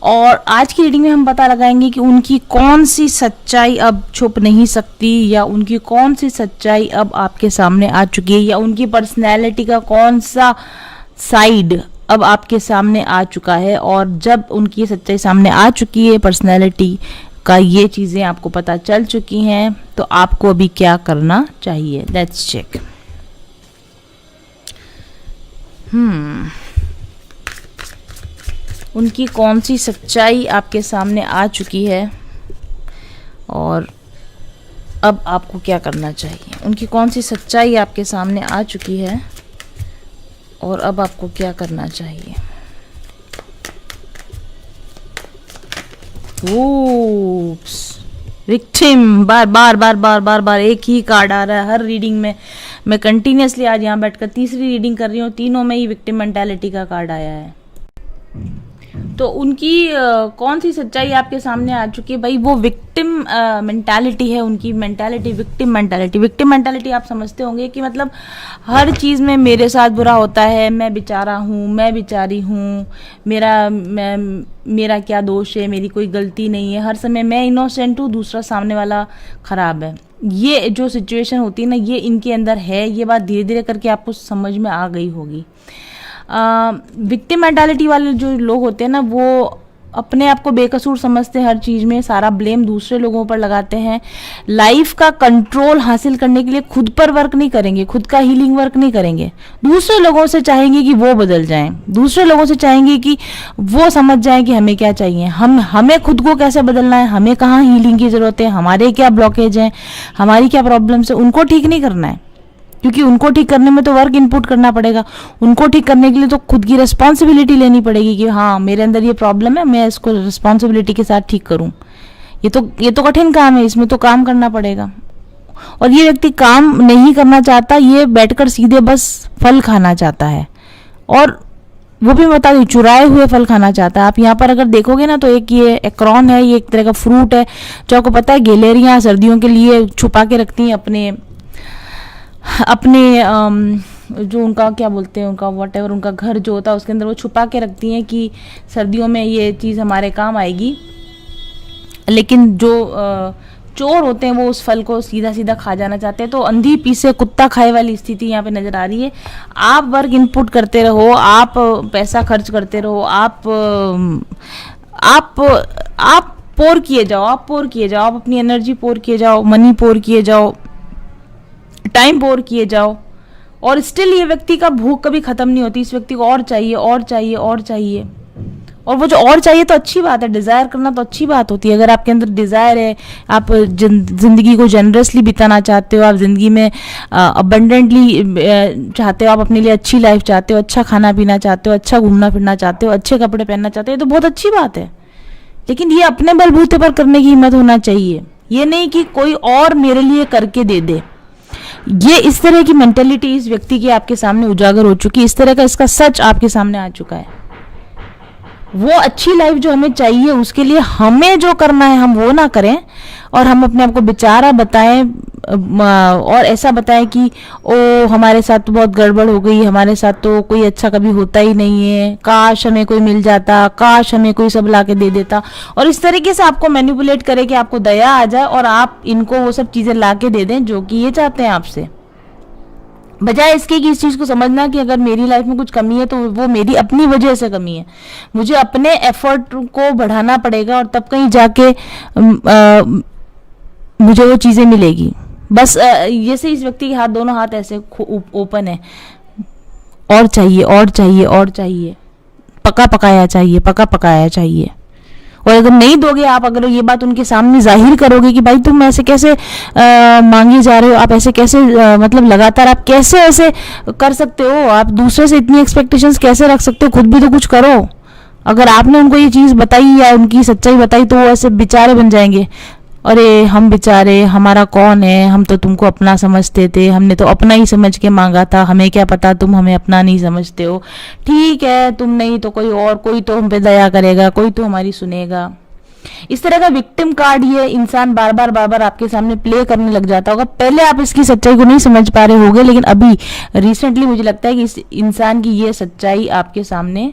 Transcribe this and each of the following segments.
और आज की रीडिंग में हम पता लगाएंगे कि उनकी कौन सी सच्चाई अब छुप नहीं सकती, या उनकी कौन सी सच्चाई अब आपके सामने आ चुकी है, या उनकी पर्सनैलिटी का कौन सा साइड अब आपके सामने आ चुका है। और जब उनकी सच्चाई सामने आ चुकी है, पर्सनैलिटी का ये चीज़ें आपको पता चल चुकी हैं, तो आपको अभी क्या करना चाहिए। Let's check. उनकी कौन सी सच्चाई आपके सामने आ चुकी है और अब आपको क्या करना चाहिए। उनकी कौन सी सच्चाई आपके सामने आ चुकी है और अब आपको क्या करना चाहिए। Oops, victim. बार बार बार बार बार बार एक ही कार्ड आ रहा है हर रीडिंग में। मैं कंटिन्यूसली आज यहाँ बैठकर तीसरी रीडिंग कर रही हूँ, तीनों में ही विक्टिम मेंटालिटी का कार्ड आया है। तो उनकी कौन सी सच्चाई आपके सामने आ चुकी है भाई, वो विक्टिम मेंटालिटी है। उनकी mentality victim mentality. Victim mentality आप समझते होंगे कि मतलब हर चीज़ में मेरे साथ बुरा होता है, मैं बेचारा हूँ, मैं बेचारी हूँ, मेरा क्या दोष है, मेरी कोई गलती नहीं है, हर समय मैं इनोसेंट हूँ, दूसरा सामने वाला खराब है। ये जो सिचुएशन होती है ना, ये इनके अंदर है। ये बात धीरे धीरे करके आपको समझ में आ गई होगी। विक्टिम मेंटालिटी वाले जो लोग होते हैं ना, वो अपने आप को बेकसूर समझते हैं, हर चीज़ में सारा ब्लेम दूसरे लोगों पर लगाते हैं। लाइफ का कंट्रोल हासिल करने के लिए खुद पर वर्क नहीं करेंगे, खुद का हीलिंग वर्क नहीं करेंगे। दूसरे लोगों से चाहेंगे कि वो बदल जाएं, दूसरे लोगों से चाहेंगे कि वो समझ जाएं कि हमें क्या चाहिए, हमें खुद को कैसे बदलना है, हमें कहाँ हीलिंग की ज़रूरत है, हमारे क्या ब्लॉकेज हैं, हमारी क्या प्रॉब्लम्स है। उनको ठीक नहीं करना है, क्योंकि उनको ठीक करने में तो वर्क इनपुट करना पड़ेगा। उनको ठीक करने के लिए तो खुद की रिस्पॉन्सिबिलिटी लेनी पड़ेगी कि हाँ, मेरे अंदर ये प्रॉब्लम है, मैं इसको रिस्पॉन्सिबिलिटी के साथ ठीक करूँ। ये तो कठिन काम है, इसमें तो काम करना पड़ेगा। और ये व्यक्ति काम नहीं करना चाहता, ये बैठकर सीधे बस फल खाना चाहता है, और वो भी बता दूं, चुराए हुए फल खाना चाहता है। आप यहाँ पर अगर देखोगे ना, तो एक ये एक्रोन है, ये एक तरह का फ्रूट है जो आपको पता है गैलेरियाँ सर्दियों के लिए छुपा के रखती हैं अपने जो उनका क्या बोलते हैं, उनका वट एवर उनका घर जो होता है उसके अंदर वो छुपा के रखती हैं कि सर्दियों में ये चीज़ हमारे काम आएगी। लेकिन जो चोर होते हैं वो उस फल को सीधा सीधा खा जाना चाहते हैं। तो अंधी पीसे कुत्ता खाए वाली स्थिति यहाँ पे नज़र आ रही है। आप वर्क इनपुट करते रहो, आप पैसा खर्च करते रहो, आप पोर किए जाओ, आप अपनी एनर्जी पोर किए जाओ, मनी पोर किए जाओ, टाइम पोर किए जाओ, और स्टिल ये व्यक्ति का भूख कभी खत्म नहीं होती। इस व्यक्ति को और चाहिए और चाहिए और चाहिए। और वो जो और चाहिए तो अच्छी बात है, डिज़ायर करना तो अच्छी बात होती है। अगर आपके अंदर डिज़ायर है, आप ज़िंदगी को जनरसली बिताना चाहते हो, आप ज़िंदगी में अबंडेंटली चाहते हो, आप अपने लिए अच्छी लाइफ चाहते हो, अच्छा खाना पीना चाहते हो, अच्छा घूमना फिरना चाहते हो, अच्छे कपड़े पहनना चाहते हो, तो बहुत अच्छी बात है। लेकिन ये अपने बलबूते पर करने की हिम्मत होना चाहिए। ये नहीं कि कोई और मेरे लिए करके दे दे। ये इस तरह की मेंटेलिटी इस व्यक्ति की आपके सामने उजागर हो चुकी है, इस तरह का इसका सच आपके सामने आ चुका है। वो अच्छी लाइफ जो हमें चाहिए, उसके लिए हमें जो करना है हम वो ना करें, और हम अपने आप को बेचारा बताएं, और ऐसा बताएं कि ओ हमारे साथ तो बहुत गड़बड़ हो गई, हमारे साथ तो कोई अच्छा कभी होता ही नहीं है, काश हमें कोई मिल जाता, काश हमें कोई सब ला के दे देता। और इस तरीके से आपको मैनिपुलेट करे कि आपको दया आ जाए और आप इनको वो सब चीज़ें ला के दे दें जो कि ये चाहते हैं आपसे, बजाय इसके कि इस चीज़ को समझना कि अगर मेरी लाइफ में कुछ कमी है तो वो मेरी अपनी वजह से कमी है, मुझे अपने एफर्ट को बढ़ाना पड़ेगा और तब कहीं जाके मुझे वो चीज़ें मिलेगी। बस जैसे इस व्यक्ति के हाथ, दोनों हाथ ऐसे ओपन है, और चाहिए और चाहिए और चाहिए, पका पकाया चाहिए, पका पकाया चाहिए। और अगर नहीं दोगे आप, अगर ये बात उनके सामने जाहिर करोगे कि भाई तुम ऐसे कैसे मांगे जा रहे हो, आप ऐसे कैसे मतलब लगातार आप कैसे ऐसे कर सकते हो, आप दूसरे से इतनी एक्सपेक्टेशंस कैसे रख सकते हो, खुद भी तो कुछ करो। अगर आपने उनको ये चीज़ बताई या उनकी सच्चाई बताई तो वो ऐसे बेचारे बन जाएंगे, अरे हम बेचारे, हमारा कौन है, हम तो तुमको अपना समझते थे, हमने तो अपना ही समझ के मांगा था, हमें क्या पता तुम हमें अपना नहीं समझते हो। ठीक है, तुम नहीं तो कोई और, कोई तो हम पे दया करेगा, कोई तो हमारी सुनेगा। इस तरह का विक्टिम कार्ड ये इंसान बार बार आपके सामने प्ले करने लग जाता होगा। पहले आप इसकी सच्चाई को नहीं समझ पा रहे होगे, लेकिन अभी रिसेंटली मुझे लगता है कि इस इंसान की ये सच्चाई आपके सामने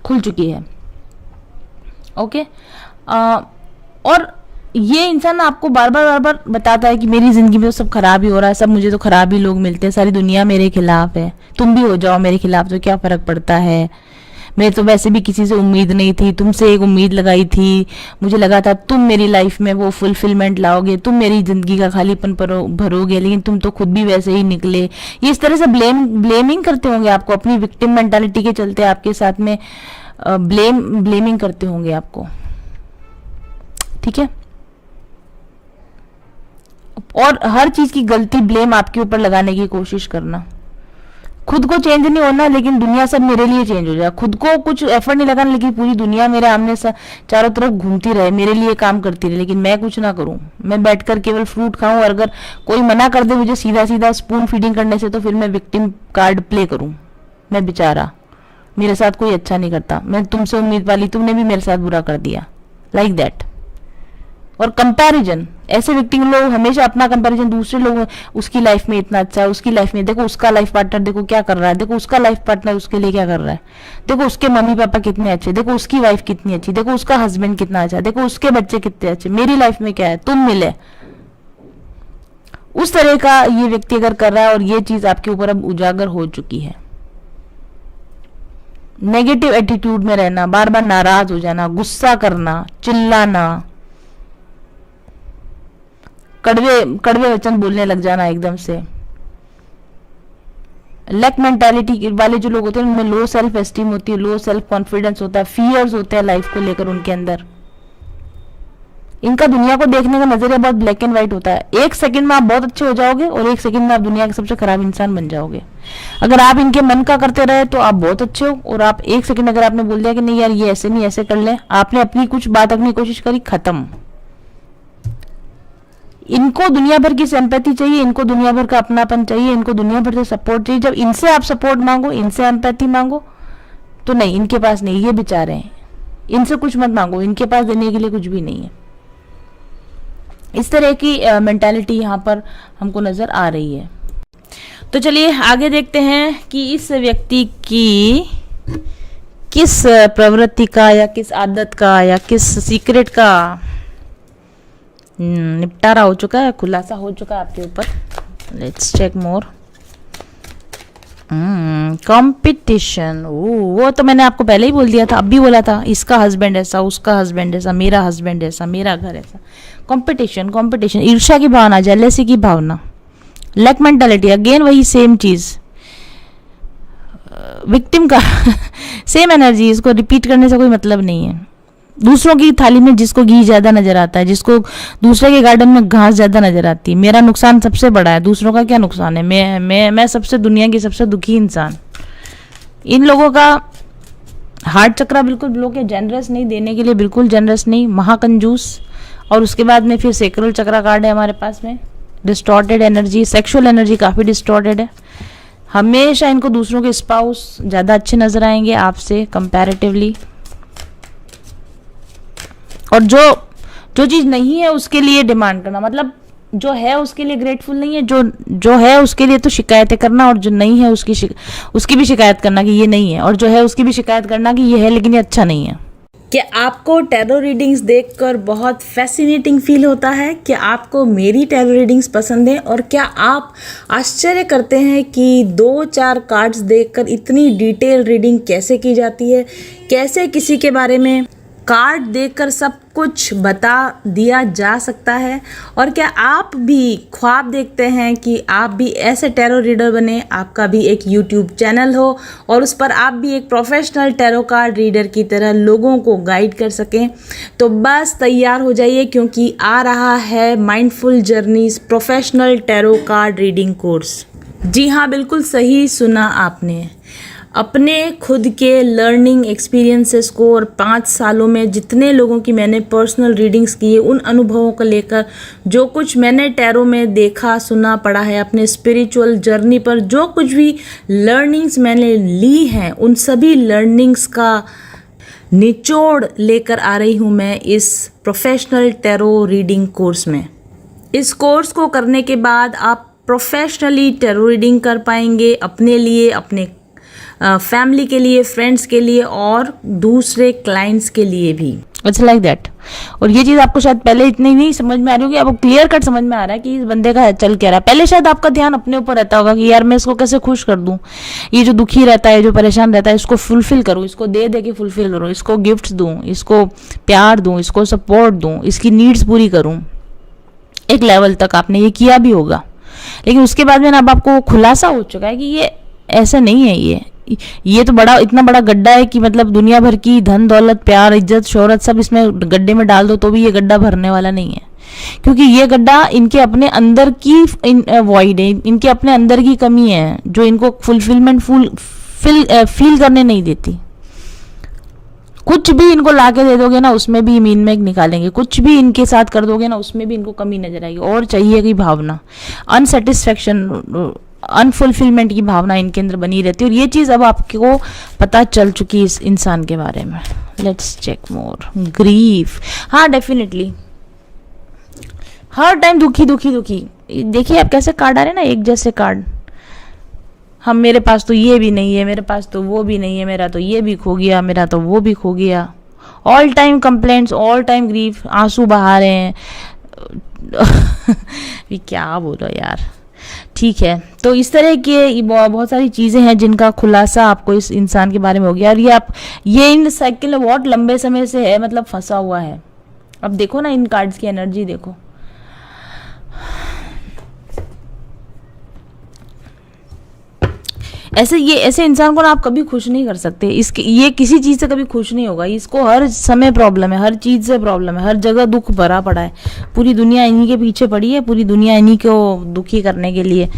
खुल चुकी है। ओके। और ये इंसान आपको बार बार बताता है कि मेरी जिंदगी में तो सब खराब ही हो रहा है, सब मुझे तो खराब ही लोग मिलते हैं, सारी दुनिया मेरे खिलाफ है, तुम भी हो जाओ मेरे खिलाफ तो क्या फर्क पड़ता है, मैं तो वैसे भी किसी से उम्मीद नहीं थी, तुमसे एक उम्मीद लगाई थी, मुझे लगा था तुम मेरी लाइफ में वो फुलफिलमेंट लाओगे, तुम मेरी जिंदगी का खालीपन भरोगे, लेकिन तुम तो खुद भी वैसे ही निकले। ये इस तरह से ब्लेमिंग करते होंगे आपको, अपनी विक्टिम मेंटालिटी के चलते आपके साथ में ब्लेमिंग करते होंगे आपको, ठीक है। और हर चीज की गलती ब्लेम आपके ऊपर लगाने की कोशिश करना, खुद को चेंज नहीं होना लेकिन दुनिया सब मेरे लिए चेंज हो जाए, खुद को कुछ एफर्ट नहीं लगाना लेकिन पूरी दुनिया मेरे आमने चारों तरफ घूमती रहे, मेरे लिए काम करती रहे, लेकिन मैं कुछ ना करूं, मैं बैठकर केवल फ्रूट खाऊं, और अगर कोई मना कर दे मुझे सीधा सीधा स्पून फीडिंग करने से तो फिर मैं विक्टिम कार्ड प्ले करूं, मैं बेचारा, मेरे साथ कोई अच्छा नहीं करता, मैं तुमसे उम्मीद वाली, तुमने भी मेरे साथ बुरा कर दिया, लाइक दैट। और कंपैरिजन, ऐसे व्यक्ति लोग हमेशा अपना कंपैरिजन दूसरे लोग, उसकी लाइफ में इतना अच्छा है, उसकी लाइफ में देखो उसका लाइफ पार्टनर देखो क्या कर रहा है, देखो उसका लाइफ पार्टनर उसके लिए क्या कर रहा है, देखो उसके मम्मी पापा कितने अच्छे, देखो उसकी वाइफ कितनी अच्छी, देखो उसका हस्बैंड कितना अच्छा, देखो उसके बच्चे कितने अच्छे, मेरी लाइफ में क्या है, तुम मिले। उस तरह का ये व्यक्ति अगर कर रहा है और ये चीज आपके ऊपर अब उजागर हो चुकी है, नेगेटिव एटीट्यूड में रहना, बार बार नाराज हो जाना, गुस्सा करना, चिल्लाना, कड़वे वचन बोलने लग जाना एकदम से, लैक मेंटालिटी वाले जो लोग होते हैं उनमें लो सेल्फ एस्टीम होती है, लो सेल्फ कॉन्फिडेंस होता है, फियर्स होते हैं लाइफ को लेकर उनके अंदर, इनका दुनिया को देखने का नजरिया बहुत ब्लैक एंड व्हाइट होता है, एक सेकंड में आप बहुत अच्छे हो जाओगे और एक सेकंड में आप दुनिया के सबसे खराब इंसान बन जाओगे। अगर आप इनके मन का करते रहे तो आप बहुत अच्छे हो, और आप एक सेकंड अगर आपने बोल दिया कि नहीं यार ये ऐसे नहीं ऐसे कर ले, आपने अपनी कुछ बात अपनी कोशिश करी, खत्म। इनको दुनिया भर की सिंपैथी चाहिए, इनको दुनिया भर का अपनापन चाहिए, इनको दुनिया भर से सपोर्ट चाहिए। जब इनसे आप सपोर्ट मांगो, इनसे एम्पैथी मांगो तो नहीं, इनके पास नहीं, ये बेचारे हैं, इनसे कुछ मत मांगो, इनके पास देने के लिए कुछ भी नहीं है। इस तरह की मेंटालिटी यहाँ पर हमको नजर आ रही है। तो चलिए आगे देखते हैं कि इस व्यक्ति की किस प्रवृत्ति का या किस आदत का या किस सीक्रेट का निपटारा हो चुका है, खुलासा हो चुका है आपके ऊपर। Let's check more. कंपटीशन, वो तो मैंने आपको पहले ही बोल दिया था, अब भी बोला था, इसका हस्बैंड ऐसा, उसका हस्बैंड ऐसा, मेरा हस्बैंड ऐसा, मेरा घर ऐसा। कंपटीशन, कंपटीशन, ईर्ष्या की भावना, जेलेसी की भावना, लैक मेंटालिटी, अगेन वही सेम चीज, विक्टिम का सेम एनर्जी, इसको रिपीट करने से कोई मतलब नहीं है। दूसरों की थाली में जिसको घी ज्यादा नजर आता है, जिसको दूसरे के गार्डन में घास ज्यादा नजर आती है, मेरा नुकसान सबसे बड़ा है, दूसरों का क्या नुकसान है, मैं सबसे दुनिया की सबसे दुखी इंसान। इन लोगों का हार्ट चक्रा बिल्कुल ब्लॉक है, जनरस नहीं, देने के लिए बिल्कुल जनरस नहीं, महाकंजूस। और उसके बाद में फिर सेक्रल चक्रा कार्ड है हमारे पास में, डिस्टॉर्टेड एनर्जी, सेक्सुअल एनर्जी काफी डिस्टॉर्टेड है। हमेशा इनको दूसरों के स्पाउस ज्यादा अच्छे नजर आएंगे आपसे कंपैरेटिवली, और जो चीज नहीं है उसके लिए डिमांड करना, मतलब जो है उसके लिए ग्रेटफुल नहीं है, जो है उसके लिए तो शिकायतें करना, और जो नहीं है उसकी भी शिकायत करना कि ये नहीं है, और जो है उसकी भी शिकायत करना कि ये है लेकिन ये अच्छा नहीं है। क्या आपको टैरो रीडिंग्स देखकर बहुत फैसिनेटिंग फील होता है? क्या आपको मेरी टैरो रीडिंग्स पसंद है? और क्या आप आश्चर्य करते हैं कि 2-4 कार्ड्स देखकर इतनी डिटेल रीडिंग कैसे की जाती है? कैसे किसी के बारे में कार्ड देखकर सब कुछ बता दिया जा सकता है? और क्या आप भी ख्वाब देखते हैं कि आप भी ऐसे टैरो रीडर बने, आपका भी एक यूट्यूब चैनल हो और उस पर आप भी एक प्रोफेशनल टैरो कार्ड रीडर की तरह लोगों को गाइड कर सकें? तो बस तैयार हो जाइए, क्योंकि आ रहा है mindful journeys professional tarot card reading course. जी हाँ, बिल्कुल सही सुना आपने। अपने खुद के लर्निंग एक्सपीरियंसेस को और 5 सालों में जितने लोगों की मैंने पर्सनल रीडिंग्स की है, उन अनुभवों को लेकर जो कुछ मैंने टैरो में देखा, सुना, पढ़ा है, अपने स्पिरिचुअल जर्नी पर जो कुछ भी लर्निंग्स मैंने ली हैं, उन सभी लर्निंग्स का निचोड़ लेकर आ रही हूँ मैं इस प्रोफेशनल टैरो रीडिंग कोर्स में। इस कोर्स को करने के बाद आप प्रोफेशनली टैरो रीडिंग कर पाएंगे, अपने लिए, अपने फैमिली के लिए, फ्रेंड्स के लिए और दूसरे क्लाइंट्स के लिए भी। It's like that. और ये चीज आपको शायद पहले इतनी नहीं समझ में आ रही होगी, अब क्लियर कट समझ में आ रहा है कि इस बंदे का चल क्या रहा है। पहले शायद आपका ध्यान अपने ऊपर रहता होगा कि यार मैं इसको कैसे खुश कर दूं, ये जो दुखी रहता है, जो परेशान रहता है, इसको फुलफिल करूं, इसको दे दे के फुलफिल करूं, इसको गिफ्ट्स दूं, इसको प्यार दूं, इसको सपोर्ट दूं, इसकी नीड्स पूरी करूं। एक लेवल तक आपने ये किया भी होगा, लेकिन उसके बाद में अब आपको खुलासा हो चुका है कि ये ऐसा नहीं है, ये तो बड़ा इतना बड़ा गड्ढा है कि मतलब दुनिया भर की धन दौलत प्यार इज्जत शोहरत सब इसमें गड्ढे में डाल दो तो भी ये गड्ढा भरने वाला नहीं है। क्योंकि ये गड्ढा इनके अपने अंदर की वॉइड है, इनके अपने अंदर की कमी है जो इनको फुलफिलमेंट फील करने नहीं देती। कुछ भी इनको ला के दे दोगे ना उसमें भी मीन में निकालेंगे, कुछ भी इनके साथ कर दोगे ना उसमें भी इनको कमी नजर आएगी, और चाहिए की भावना, अनसेटिस्फैक्शन, अनफुलफिलमेंट की भावना इनके अंदर बनी रहती है। और ये चीज अब आपको पता चल चुकी है इस इंसान के बारे में। Let's check more. ग्रीफ, हाँ डेफिनेटली हर टाइम दुखी दुखी दुखी। देखिए आप कैसे कार्ड आ रहे हैं ना, एक जैसे कार्ड। हम मेरे पास तो ये भी नहीं है, मेरे पास तो वो भी नहीं है, मेरा तो ये भी खो गया, मेरा तो वो भी खो गया। All time complaints, all time grief, आंसू बहा रहे हैं। क्या बोलो यार। ठीक है, तो इस तरह के बहुत सारी चीजें हैं जिनका खुलासा आपको इस इंसान के बारे में हो गया। और ये इन साइकिल में बहुत लंबे समय से है, मतलब फंसा हुआ है। अब देखो ना इन कार्ड्स की एनर्जी देखो। ऐसे इंसान को ना आप कभी खुश नहीं कर सकते। ये किसी चीज से कभी खुश नहीं होगा। इसको हर समय प्रॉब्लम है, हर चीज से प्रॉब्लम है, हर जगह दुख भरा पड़ा है। पूरी दुनिया इन्हीं के पीछे पड़ी है, पूरी दुनिया इन्हीं को दुखी करने के लिए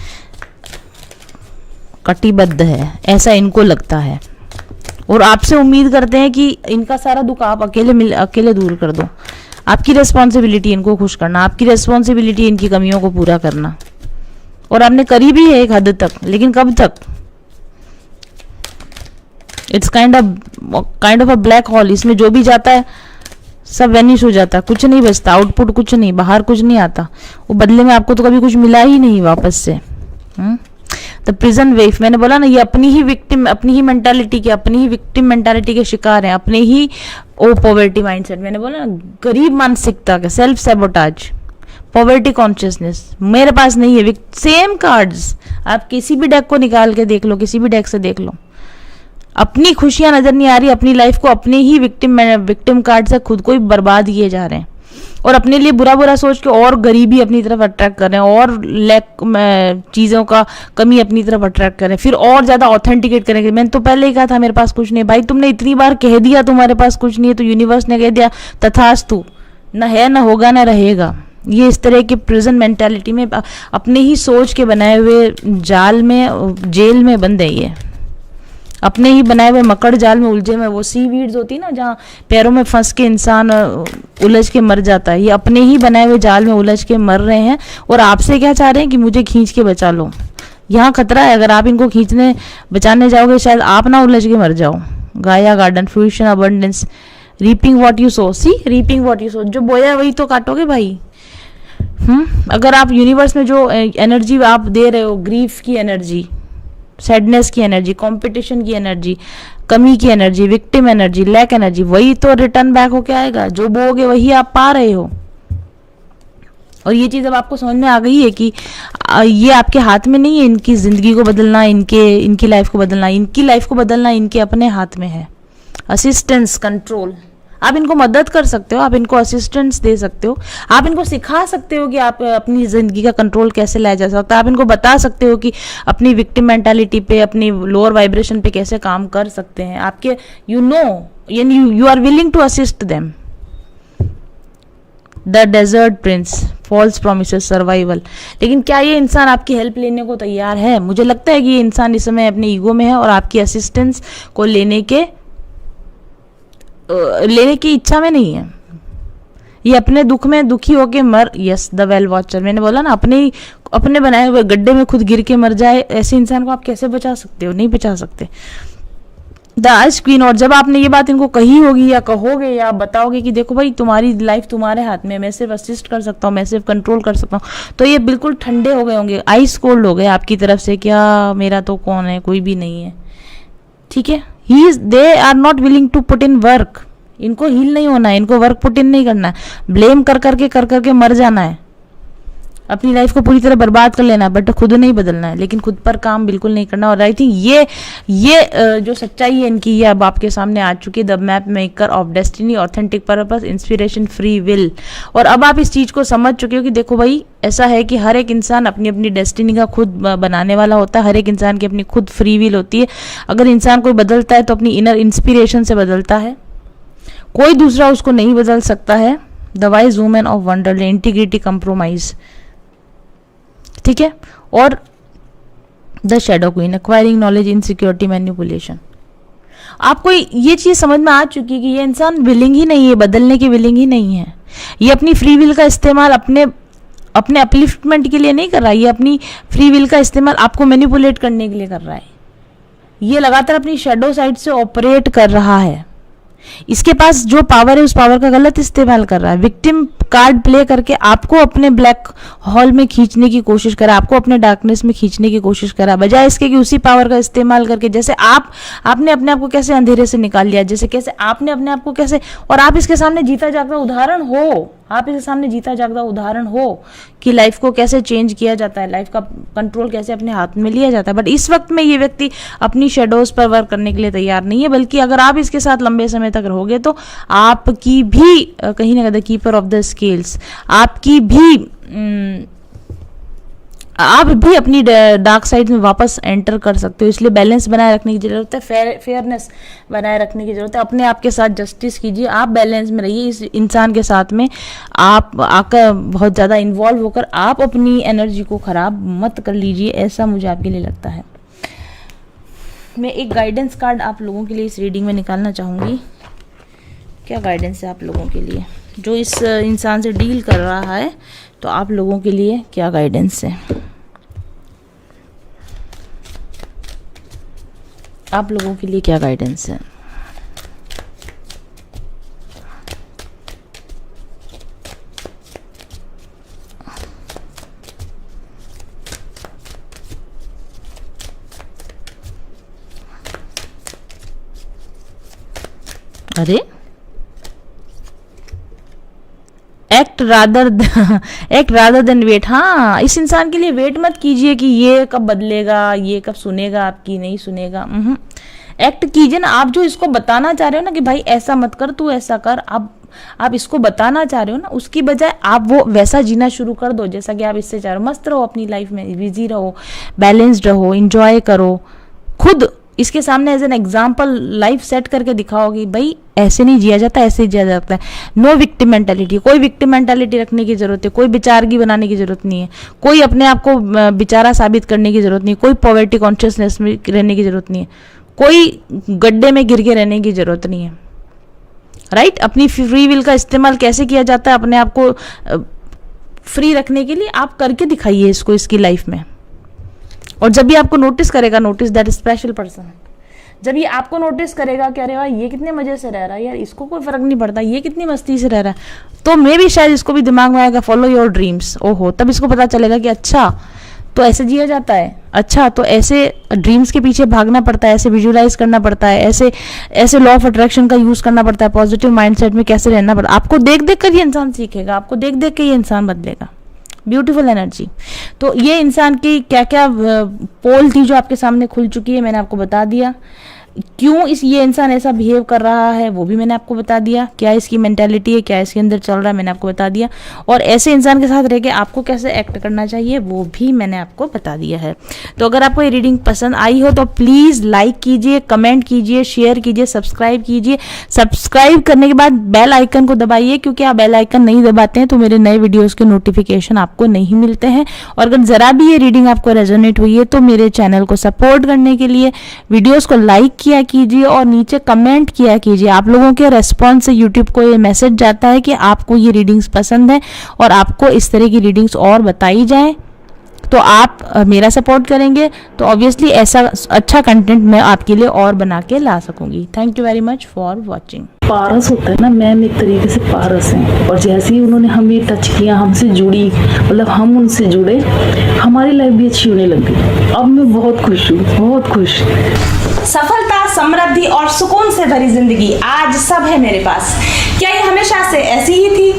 कटिबद्ध है, ऐसा इनको लगता है। और आपसे उम्मीद करते हैं कि इनका सारा दुख आप अकेले दूर कर दो। आपकी रिस्पॉन्सिबिलिटी इनको खुश करना, आपकी रिस्पॉन्सिबिलिटी इनकी कमियों को पूरा करना। और आपने करी भी है एक हद तक, लेकिन कब तक? It's kind of a black hole. इसमें जो भी जाता है सब वेनिश हो जाता है, कुछ नहीं बचता, आउटपुट कुछ नहीं, बाहर कुछ नहीं आता। वो बदले में आपको तो कभी कुछ मिला ही नहीं वापस से। द प्रिजन वेफ, मैंने बोला ना, ये अपनी ही विक्टिम मेंटालिटी के शिकार हैं, अपने ही पॉवर्टी माइंडसेट। मैंने बोला ना, गरीब मानसिकता का, सेल्फ सैबोटाज, पॉवर्टी कॉन्शियसनेस। मेरे पास नहीं है। सेम कार्ड्स आप किसी भी डेक को निकाल के देख लो, किसी भी डेक से देख लो, अपनी खुशियां नजर नहीं आ रही, अपनी लाइफ को अपने ही विक्टिम कार्ड से खुद को ही बर्बाद किए जा रहे हैं। और अपने लिए बुरा बुरा सोच के और गरीबी अपनी तरफ अट्रैक्ट कर रहे हैं, और लैक चीज़ों का कमी अपनी तरफ अट्रैक्ट कर रहे हैं, फिर और ज़्यादा ऑथेंटिकेट करेंगे। मैंने तो पहले ही कहा था मेरे पास कुछ नहीं है। भाई तुमने इतनी बार कह दिया तुम्हारे पास कुछ नहीं है, तो यूनिवर्स ने कह दिया तथास्तु, न है, न होगा, न रहेगा। ये इस तरह के प्रिजन मेंटालिटी में अपने ही सोच के बनाए हुए जाल में, जेल में बंद है ये, अपने ही बनाए हुए मकड़ जाल में उलझे हुए। वो सी वीड्स होती है ना, जहाँ पैरों में फंस के इंसान उलझ के मर जाता है, ये अपने ही बनाए हुए जाल में उलझ के मर रहे हैं। और आपसे क्या चाह रहे हैं कि मुझे खींच के बचा लो। यहाँ खतरा है, अगर आप इनको खींचने बचाने जाओगे शायद आप ना उलझ के मर जाओ। Gaia garden, fruition, abundance, reaping what you sow. See, reaping what you sow, जो बोया वही तो काटोगे भाई। अगर आप यूनिवर्स में जो एनर्जी आप दे रहे हो, ग्रीफ की एनर्जी, सैडनेस की एनर्जी, कंपटीशन की एनर्जी, कमी की energy, victim energy, lack energy, वही तो रिटर्न बैक होके आएगा। जो बोगे वही आप पा रहे हो। और ये चीज अब आपको समझ में आ गई है कि ये आपके हाथ में नहीं है इनकी जिंदगी को बदलना, इनकी लाइफ को बदलना। इनकी लाइफ को बदलना इनके अपने हाथ में है। असिस्टेंस, कंट्रोल, आप इनको मदद कर सकते हो, आप इनको असिस्टेंस दे सकते हो, आप इनको सिखा सकते हो कि आप अपनी ज़िंदगी का कंट्रोल कैसे लाया जा सकता है। आप इनको बता सकते हो कि अपनी विक्टिम मेंटालिटी पे, अपनी लोअर वाइब्रेशन पे कैसे काम कर सकते हैं। आपके you are willing to assist them. The desert prince, false promises, survival. लेकिन क्या ये इंसान आपकी हेल्प लेने को तैयार है? मुझे लगता है कि ये इंसान इस समय अपने ईगो में है और आपकी असिस्टेंस को लेने की इच्छा में नहीं है। ये अपने दुख में दुखी होके यस, द वेल वॉचर, मैंने बोला ना, अपने बनाए हुए गड्ढे में खुद गिर के मर जाए। ऐसे इंसान को आप कैसे बचा सकते हो? नहीं बचा सकते। द आइस क्वीन, और जब आपने ये बात इनको कही होगी या कहोगे या बताओगे कि देखो भाई तुम्हारी लाइफ तुम्हारे हाथ में, मैं सिर्फ असिस्ट कर सकता हूँ, मैं सिर्फ कंट्रोल कर सकता हूँ, तो ये बिल्कुल ठंडे हो गए होंगे, आइस कोल्ड हो गए आपकी तरफ से। क्या मेरा तो कौन है, कोई भी नहीं है। ठीक है, they are not willing to put in work. इनको हील नहीं होना है, इनको वर्क पुट इन नहीं करना है, ब्लेम कर करके मर जाना है, अपनी लाइफ को पूरी तरह बर्बाद कर लेना है, बट खुद नहीं बदलना है, लेकिन खुद पर काम बिल्कुल नहीं करना। और आई थिंक ये जो सच्चाई है इनकी, ये अब आपके सामने आ चुकी है। The map maker of destiny, authentic purpose, inspiration, free will. और अब आप इस चीज़ को समझ चुके हो कि देखो भाई, ऐसा है कि हर एक इंसान अपनी अपनी डेस्टिनी का खुद बनाने वाला होता है, हर एक इंसान की अपनी खुद फ्री विल होती है। अगर इंसान कोई बदलता है तो अपनी इनर इंस्पिरेशन से बदलता है, कोई दूसरा उसको नहीं बदल सकता है। The wise women of Wonderland, integrity, compromise, ठीक है। और the shadow queen, acquiring knowledge, insecurity, manipulation. आपको ये चीज समझ में आ चुकी है कि ये इंसान विलिंग ही नहीं है, बदलने की विलिंग ही नहीं है। ये अपनी फ्री विल का इस्तेमाल अपने अपलिफ्टमेंट के लिए नहीं कर रहा है, ये अपनी फ्री विल का इस्तेमाल आपको मैनिपुलेट करने के लिए कर रहा है। ये लगातार अपनी शैडो साइड से ऑपरेट कर रहा है। इसके पास जो पावर है उस पावर का गलत इस्तेमाल कर रहा है। विक्टिम कार्ड प्ले करके आपको अपने ब्लैक होल में खींचने की कोशिश करा, आपको अपने डार्कनेस में खींचने की कोशिश करा, बजाय इसके कि उसी पावर का इस्तेमाल करके, जैसे आपने अपने आप को कैसे अंधेरे से निकाल लिया, जैसे कैसे आपने अपने आप को कैसे, और आप इसके सामने जीता जागता उदाहरण हो, आप इसके सामने जीता जागता उदाहरण हो कि लाइफ को कैसे चेंज किया जाता है, लाइफ का कंट्रोल कैसे अपने हाथ में लिया जाता है। बट इस वक्त में ये व्यक्ति अपनी शेडोज पर वर्क करने के लिए तैयार नहीं है, बल्कि अगर आप इसके साथ लंबे समय तक रहोगे तो आपकी भी कहीं ना कहीं कीपर ऑफ द स्केल्स, आप भी अपनी डार्क साइड में वापस एंटर कर सकते हो। इसलिए बैलेंस बनाए रखने की जरूरत है, फेयरनेस बनाए रखने की जरूरत है। अपने आप के साथ जस्टिस कीजिए, आप बैलेंस में रहिए। इस इंसान के साथ में आप आकर बहुत ज़्यादा इन्वॉल्व होकर आप अपनी एनर्जी को ख़राब मत कर लीजिए, ऐसा मुझे आपके लिए लगता है। मैं एक गाइडेंस कार्ड आप लोगों के लिए इस रीडिंग में निकालना चाहूँगी। क्या गाइडेंस है आप लोगों के लिए, जो इस इंसान से डील कर रहा है, तो आप लोगों के लिए क्या गाइडेंस है, आप लोगों के लिए क्या गाइडेंस है। अरे एक्ट रादर देन वेट। हाँ, इस इंसान के लिए वेट मत कीजिए कि ये कब बदलेगा, ये कब सुनेगा आपकी, नहीं सुनेगा। एक्ट कीजिए ना। आप जो इसको बताना चाह रहे हो ना कि भाई ऐसा मत कर, तू ऐसा कर, आप इसको बताना चाह रहे हो ना, उसकी बजाय आप वो वैसा जीना शुरू कर दो जैसा कि आप इससे चाह रहे हो। मस्त रहो अपनी लाइफ में, बिजी रहो, बैलेंस्ड रहो, इंजॉय करो। खुद इसके सामने as an example life set करके दिखाओगी, भाई ऐसे नहीं जिया जाता, ऐसे ही जिया जाता है। नो विक्टिम मेंटालिटी, कोई विक्टिम मेंटालिटी रखने की जरूरत है, कोई बेचारगी बनाने की जरूरत नहीं है, कोई अपने आप को बेचारा साबित करने की जरूरत नहीं है, कोई पॉवर्टी कॉन्शियसनेस में रहने की जरूरत नहीं है, कोई गड्ढे में गिर के रहने की जरूरत नहीं है। राइट? अपनी फ्री विल का इस्तेमाल कैसे किया जाता है अपने आप को फ्री रखने के लिए, आप करके दिखाइए इसको इसकी लाइफ में। और जब भी आपको नोटिस करेगा, नोटिस दैट स्पेशल पर्सन, जब ये आपको नोटिस करेगा कि अरे वाह ये कितने मजे से रह रहा है यार, इसको कोई फर्क नहीं पड़ता, ये कितनी मस्ती से रह रहा है, तो मे भी शायद इसको भी दिमाग में आएगा फॉलो योर ड्रीम्स। ओहो, तब इसको पता चलेगा कि अच्छा तो ऐसे जिया जाता है, अच्छा तो ऐसे ड्रीम्स के पीछे भागना पड़ता है, ऐसे विजुअलाइज करना पड़ता है, ऐसे लॉ ऑफ अट्रैक्शन का यूज करना पड़ता है, पॉजिटिव माइंडसेट में कैसे रहना पड़ता है। आपको देख देख कर ये इंसान सीखेगा, आपको देख देख के ये इंसान बदलेगा। Beautiful energy. तो ये इंसान की क्या क्या पोल थी जो आपके सामने खुल चुकी है, मैंने आपको बता दिया। क्यों ये इंसान ऐसा बिहेव कर रहा है वो भी मैंने आपको बता दिया। क्या इसकी मेंटालिटी है, क्या इसके अंदर चल रहा है, मैंने आपको बता दिया। और ऐसे इंसान के साथ रह के आपको कैसे एक्ट करना चाहिए वो भी मैंने आपको बता दिया है। तो अगर आपको ये रीडिंग पसंद आई हो तो प्लीज़ लाइक कीजिए, कमेंट कीजिए, शेयर कीजिए, सब्सक्राइब कीजिए। सब्सक्राइब करने के बाद बेल आइकन को दबाइए, क्योंकि आप बेल आइकन नहीं दबाते हैं तो मेरे नए वीडियोज़ के नोटिफिकेशन आपको नहीं मिलते हैं। और अगर ज़रा भी ये रीडिंग आपको रेजोनेट हुई है तो मेरे चैनल को सपोर्ट करने के लिए वीडियोज़ को लाइक किया कीजिए और नीचे कमेंट किया कीजिए। आप लोगों के रेस्पॉन्स से यूट्यूब को ये मैसेज जाता है कि आपको ये रीडिंग्स पसंद है और आपको इस तरह की रीडिंग्स और बताई जाएं, तो आप मेरा सपोर्ट करेंगे तो ऑब्वियसली ऐसा अच्छा कंटेंट मैं आपके लिए और बना के ला सकूंगी। Thank you very much for watching. पारस होता है ना, मैम एक तरीके से पारस हैं, और जैसे ही उन्होंने हमें टच किया, हमसे जुड़ी, मतलब हम उनसे जुड़े, हमारी लाइफ भी अच्छी होने लग गई। अब मैं बहुत खुश हूँ, बहुत खुश। सफलता समृद्धि और सुकून से भरी जिंदगी आज सब है मेरे पास। क्या ये हमेशा से ऐसी ही थी?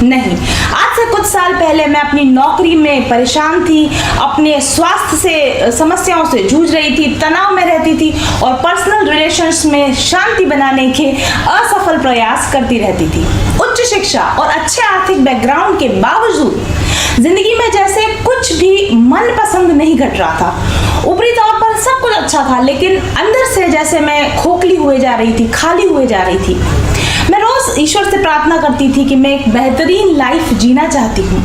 नहीं। आज से कुछ साल पहले मैं अपनी नौकरी में परेशान थी, अपने स्वास्थ्य से समस्याओं से जूझ रही थी, तनाव में रहती थी और पर्सनल रिलेशंस में शांति बनाने के असफल प्रयास करती रहती थी। उच्च शिक्षा और अच्छे आर्थिक बैकग्राउंड के बावजूद जिंदगी में जैसे कुछ भी मन पसंद नहीं घट रहा था। ऊपरी तौर पर सब कुछ अच्छा था, लेकिन अंदर से जैसे मैं खोखली हुए जा रही थी, खाली हुए जा रही थी। मैं रोज ईश्वर से प्रार्थना करती थी कि मैं एक बेहतरीन लाइफ जीना चाहती हूँ,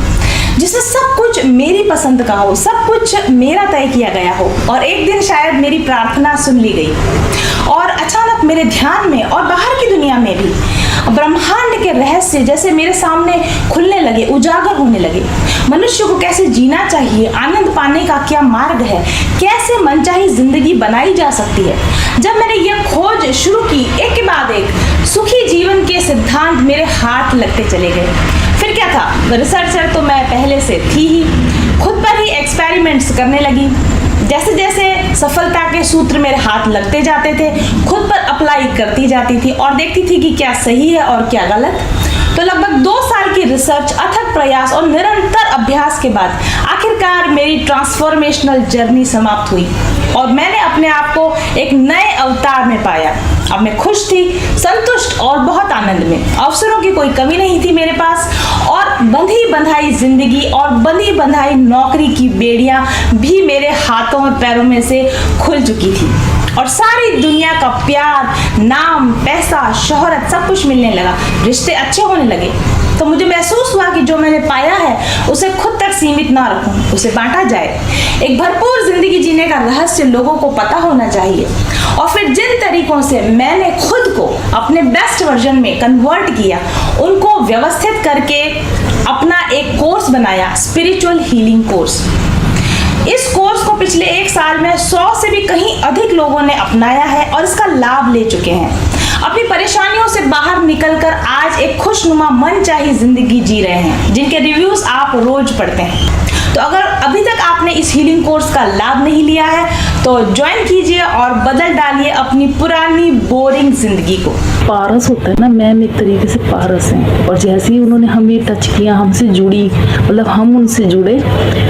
जिसमें सब कुछ मेरी पसंद का हो, सब कुछ मेरा तय किया गया हो। और एक दिन शायद मेरी प्रार्थना सुन ली गई और अचानक मेरे ध्यान में और बाहर की दुनिया में भी ब्रह्मांड के रहस्य जैसे मेरे सामने खुलने लगे, उजागर होने लगे। मनुष्य को कैसे जीना चाहिए, आनंद पाने का क्या मार्ग है, कैसे मनचाही जिंदगी बनाई जा सकती है। जब मैंने यह खोज शुरू की, एक के बाद एक सुखी जीवन के सिद्धांत मेरे हाथ लगते चले गए। फिर क्या था, रिसर्चर तो मैं पहले से थी ही, खुद पर ही एक्सपेरिमेंट्स करने लगी। जैसे जैसे सफलता के सूत्र मेरे हाथ लगते जाते थे, खुद पर अप्लाई करती जाती थी और देखती थी कि क्या सही है और क्या गलत। तो लगभग 2 साल की रिसर्च, अथक प्रयास और निरंतर अभ्यास के बाद आखिरकार मेरी ट्रांसफॉर्मेशनल जर्नी समाप्त हुई और मैंने अपने आप को एक नए अवतार में पाया। अब मैं खुश थी, संतुष्ट और बहुत आनंद में। अवसरों की कोई कमी नहीं थी मेरे पास और बंधी बंधाई जिंदगी और बंधी बंधाई नौकरी की बेड़ियां भी मेरे हाथों और पैरों में से खुल चुकी थी और सारी दुनिया का प्यार, नाम, पैसा, शोहरत सब कुछ मिलने लगा, रिश्ते अच्छे होने लगे। तो मुझे महसूस हुआ कि जो मैंने पाया है उसे खुद तक सीमित ना रखूं, उसे बांटा जाए। एक भरपूर जिंदगी जीने का रहस्य लोगों को पता होना चाहिए। और फिर जिन तरीकों से मैंने खुद को अपने बेस्ट वर्जन में कन्वर्ट किया, उनको व्यवस्थित करके अपना एक कोर्स बनाया, स्पिरिचुअल हीलिंग कोर्स। इस कोर्स को पिछले 1 साल में 100 से भी कहीं अधिक लोगों ने अपनाया है और इसका लाभ ले चुके हैं। अपनी परेशानियों से बाहर निकलकर आज एक खुशनुमा मनचाही जिंदगी जी रहे हैं, जिनके रिव्यूज आप रोज पढ़ते हैं। तो अगर अभी तक आपने इस हीलिंग कोर्स का लाभ नहीं लिया है तो ज्वाइन कीजिए और बदल डालिए अपनी पुरानी बोरिंग जिंदगी को। पारस होता है ना, मैम एक तरीके से पारस हैं और जैसे ही उन्होंने हमें टच किया, हमसे जुड़ी, मतलब हम उनसे जुड़े,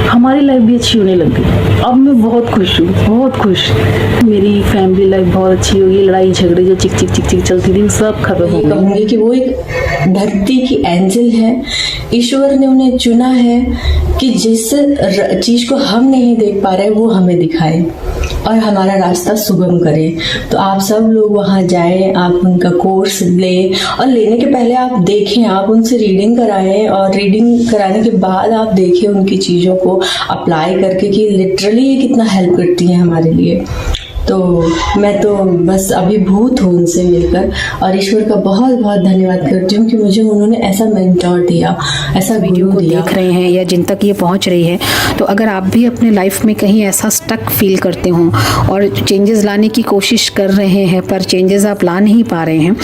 हमारी लाइफ भी अच्छी होने लग गई। अब मैं बहुत खुश हूँ, बहुत खुश। मेरी फैमिली लाइफ बहुत अच्छी होगी। लड़ाई झगड़े जो चिक चिक चिक चिक चलती थी सब खत्म हो गई। कहूँगी कि वो एक धरती की एंजल है। ईश्वर ने उन्हें चुना है कि जिस चीज को हम नहीं देख पा रहे वो हमें दिखाए और हमारा रास्ता सुगम करे। तो आप सब लोग वहाँ जाएं, आप उनका कोर्स लें और लेने के पहले आप देखें, आप उनसे रीडिंग कराएं और रीडिंग कराने के बाद आप देखें उनकी चीज़ों को अप्लाई करके कि लिटरली ये कितना हेल्प करती है हमारे लिए। तो मैं तो बस अभिभूत हूँ उनसे मिलकर और ईश्वर का बहुत बहुत धन्यवाद करती हूँ कि मुझे उन्होंने ऐसा मेंटोर दिया, ऐसा वीडियो को देख रहे हैं या जिन तक ये पहुँच रही है। तो अगर आप भी अपने लाइफ में कहीं ऐसा स्टक फील करते हो और चेंजेस लाने की कोशिश कर रहे हैं पर चेंजेस आप ला नहीं पा रहे हैं,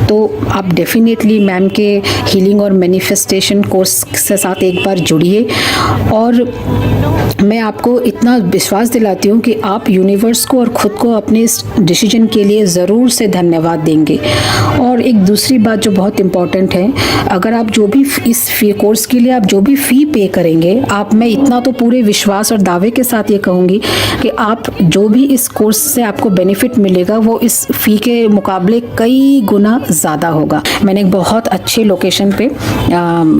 तो आप डेफिनेटली मैम के हीलिंग और मैनिफेस्टेशन कोर्स के साथ एक बार जुड़िए। और मैं आपको इतना विश्वास दिलाती हूँ कि आप यूनिवर्स को और खुद को अपने इस डिसीजन के लिए ज़रूर से धन्यवाद देंगे। और एक दूसरी बात जो बहुत इम्पॉर्टेंट है, अगर आप जो भी इस कोर्स के लिए आप जो भी फ़ी पे करेंगे, आप, मैं इतना तो पूरे विश्वास और दावे के साथ ये कहूँगी कि आप जो भी इस कोर्स से आपको बेनिफिट मिलेगा वो इस फ़ी के मुकाबले कई गुना ज़्यादा होगा। मैंने एक बहुत अच्छे लोकेशन पे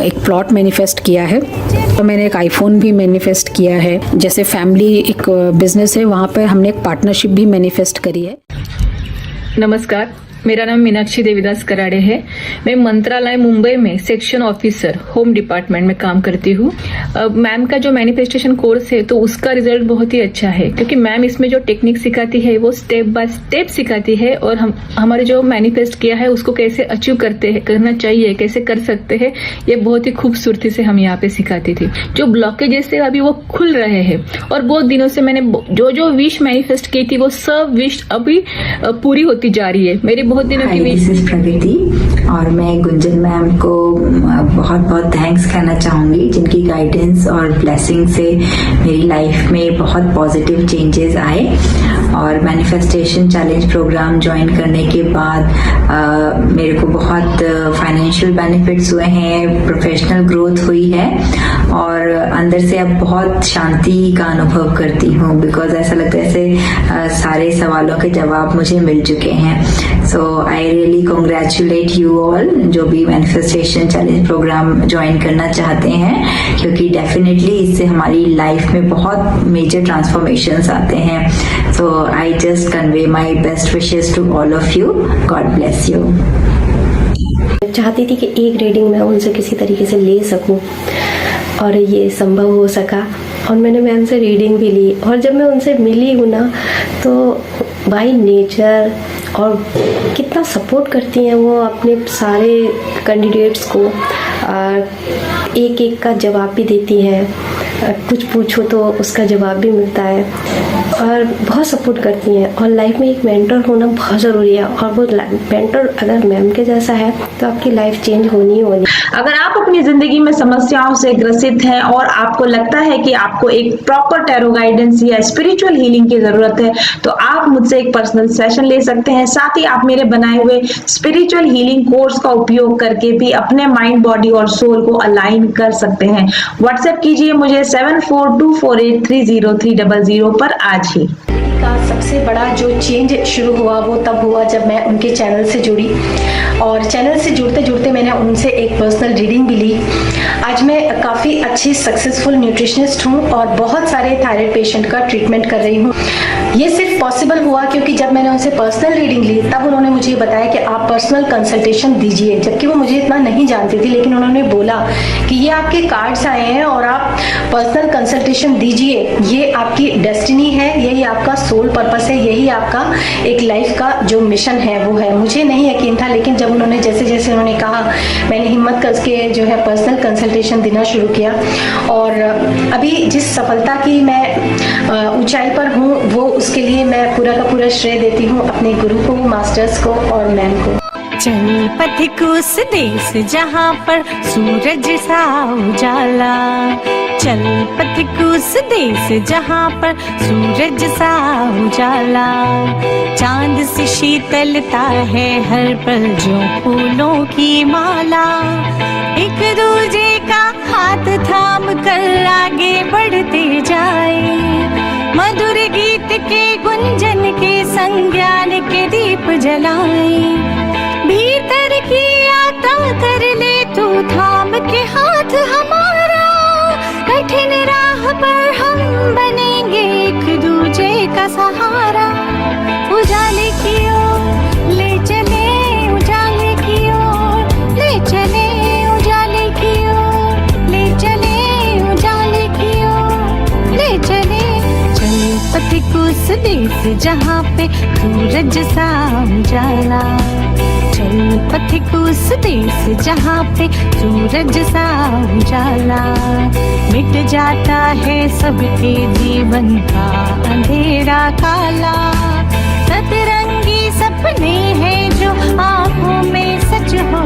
एक प्लॉट मैनिफेस्ट किया है और मैंने एक आईफोन भी मैनिफेस्ट किया है। जैसे फैमिली एक बिजनेस है, वहाँ पर हमने एक पार्टनरशिप भी मैनिफेस्ट करी है। नमस्कार, मेरा नाम मीनाक्षी देवीदास कराड़े है। मैं मंत्रालय मुंबई में सेक्शन ऑफिसर होम डिपार्टमेंट में काम करती हूँ। मैम का जो मैनिफेस्टेशन कोर्स है तो उसका रिजल्ट बहुत ही अच्छा है, क्योंकि मैम इसमें जो टेक्निक सिखाती है वो स्टेप बाय स्टेप सिखाती है और हमारे जो मैनिफेस्ट किया है उसको कैसे अचीव करना चाहिए, कैसे कर सकते हैं, ये बहुत ही खूबसूरती से हम यहाँ पे सिखाती थी। जो ब्लॉकेजेस थे अभी वो खुल रहे हैं और बहुत दिनों से मैंने जो विश मैनिफेस्ट की थी वो सब विश अभी पूरी होती जा रही है। मेरी बहुत दिनों की विश। दिस इज प्रगति और मैं गुंजन मैम को बहुत बहुत थैंक्स कहना चाहूँगी, जिनकी गाइडेंस और ब्लेसिंग से मेरी लाइफ में बहुत पॉजिटिव चेंजेस आए। और मैनिफेस्टेशन चैलेंज प्रोग्राम ज्वाइन करने के बाद मेरे को बहुत फाइनेंशियल बेनिफिट्स हुए हैं, प्रोफेशनल ग्रोथ हुई है और अंदर से अब बहुत शांति का अनुभव करती हूँ, बिकॉज ऐसा लगता है जैसे सारे सवालों के जवाब मुझे मिल चुके हैं। So I really congratulate you all जो भी मैनिफेस्टेशन चैलेंज प्रोग्राम ज्वाइन करना चाहते हैं, क्योंकि डेफिनेटली इससे हमारी लाइफ में बहुत मेजर ट्रांसफॉर्मेशंस आते हैं। So I just convey my best wishes to all of you. God bless you. चाहती थी कि एक रीडिंग मैं उनसे किसी तरीके से ले सकूं और ये संभव हो सका और मैंने मैम से रीडिंग भी ली। और जब मैं उनसे मिली हूँ ना तो बाय नेचर और कितना सपोर्ट करती हैं वो अपने सारे कैंडिडेट्स को, एक एक का जवाब भी देती हैं, कुछ पूछो तो उसका जवाब भी मिलता है और बहुत सपोर्ट करती हैं। और लाइफ में एक मेंटर होना बहुत ज़रूरी है और वो मेंटर अगर मैम के जैसा है तो आपकी लाइफ चेंज होनी ही होनी। अगर आप अपनी जिंदगी में समस्याओं से ग्रसित हैं और आपको लगता है कि आपको एक प्रॉपर टैरो गाइडेंस या स्पिरिचुअल हीलिंग की जरूरत है तो आप मुझसे एक पर्सनल सेशन ले सकते हैं। साथ ही आप मेरे बनाए हुए स्पिरिचुअल हीलिंग कोर्स का उपयोग करके भी अपने माइंड, बॉडी और सोल को अलाइन कर सकते हैं। व्हाट्सएप कीजिए मुझे 7424830300 पर आज ही। का सबसे बड़ा जो चेंज शुरू हुआ वो तब हुआ जब मैं उनके चैनल से जुड़ी और चैनल से जुड़ते जुड़ते मैंने उनसे एक पर्सनल रीडिंग भी ली। आज मैं काफ़ी अच्छी सक्सेसफुल न्यूट्रिशनिस्ट हूँ और बहुत सारे थायराइड पेशेंट का ट्रीटमेंट कर रही हूँ। ये सिर्फ पॉसिबल हुआ क्योंकि जब मैंने उनसे पर्सनल रीडिंग ली तब उन्होंने मुझे बताया कि आप पर्सनल कंसल्टेशन दीजिए, जबकि वो मुझे इतना नहीं जानती थी, लेकिन उन्होंने बोला कि ये आपके कार्ड्स आए हैं और आप पर्सनल कंसल्टेशन दीजिए, ये आपकी डेस्टिनी है, यही आपका सोल पर्पस है, यही आपका एक लाइफ का जो मिशन है वो है। मुझे नहीं यकीन था, लेकिन जब उन्होंने जैसे जैसे उन्होंने कहा मैंने हिम्मत करके जो है पर्सनल कंसल्टेशन देना शुरू किया और अभी जिस सफलता की मैं ऊंचाई पर हूँ वो उसके लिए मैं पूरा का पूरा श्रेय देती हूँ अपने गुरु को, मास्टर्स को और मैम को। चल पथिक उस देश जहाँ पर सूरज सा उजाला, चल पथिक उस देश जहाँ पर सूरज सा उजाला, चांद से शीतलता है हर पल जो फूलों की माला, एक दूजे का हाथ थाम कर आगे बढ़ते जाए, मधुर गीत के गुंजन के संज्ञान के दीप जलाए, भीतर की यात्रा कर ले तू थाम के हाथ हमारा, कठिन राह पर हम बनेंगे एक दूजे का सहारा, उजाले की ओर ले चले, उजाले की ओर ले चले, उजाले की ओर ले चले, उजाले की ओर ले चले, चल पथिक उस देश जहाँ पे सूरज सा उजाला, चल पथिक उस देश जहाँ पे सूरज सा उजाला, मिट जाता है सबके जीवन का अंधेरा काला, सतरंगी सपने हैं जो आँखों में सच हो